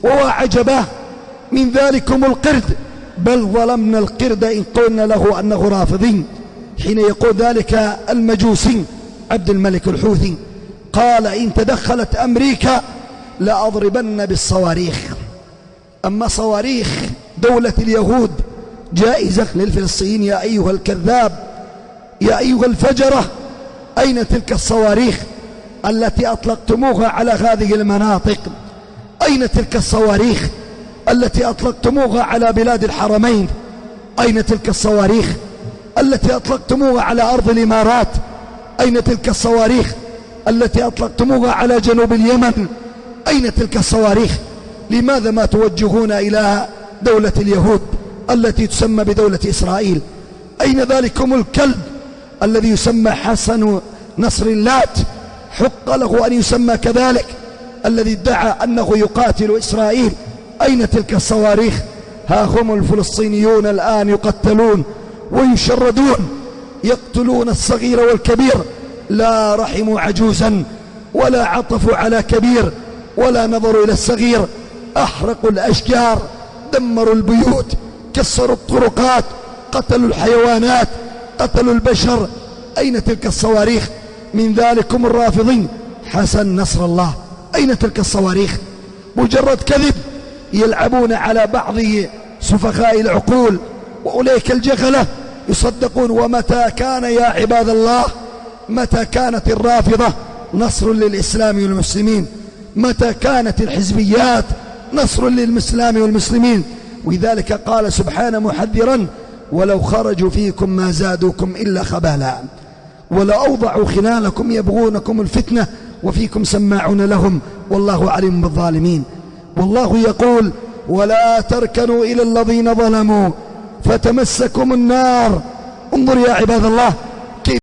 وعجبه من ذلكم القرد، بل ظلمنا القرد إن قلنا له أنه رافضي. حين يقول ذلك المجوسي عبد الملك الحوثي قال: إن تدخلت أمريكا لأضربن بالصواريخ. أما صواريخ دولة اليهود جائزة للفلسطينيين. يا أيها الكذاب، يا أيها الفجرة، أين تلك الصواريخ التي أطلقتموها على هذه المناطق؟ أين تلك الصواريخ التي أطلقتموها على بلاد الحرمين؟ أين تلك الصواريخ التي أطلقتموها على أرض الإمارات؟ أين تلك الصواريخ التي أطلقتموها على جنوب اليمن؟ أين تلك الصواريخ؟ لماذا ما توجهون إلى دولة اليهود التي تسمى بدولة إسرائيل؟ أين ذلكم الكلب الذي يسمى حسن نصر اللات؟ حق له أن يسمى كذلك، الذي ادعى أنه يقاتل إسرائيل. أين تلك الصواريخ؟ ها هم الفلسطينيون الآن يقتلون ويشردون، يقتلون الصغير والكبير، لا رحموا عجوزا ولا عطفوا على كبير ولا نظروا إلى الصغير. أحرقوا الأشجار، دمروا البيوت، كسروا الطرقات، قتلوا الحيوانات، قتلوا البشر. أين تلك الصواريخ من ذلكم الرافضين حسن نصر الله؟ أين تلك الصواريخ؟ مجرد كذب يلعبون على بعض سفخاء العقول، وأولئك الجهلة يصدقون. ومتى كان يا عباد الله، متى كانت الرافضة نصر للإسلام والمسلمين؟ متى كانت الحزبيات نصر للإسلام والمسلمين؟ ولذلك قال سبحانه محذرا: ولو خرجوا فيكم ما زادوكم إلا خبالا ولأوضعوا خلالكم يبغونكم الفتنة وفيكم سماعون لهم والله عليم بالظالمين. والله يقول: ولا تركنوا إلى الذين ظلموا فتمسكم النار. انظر يا عباد الله،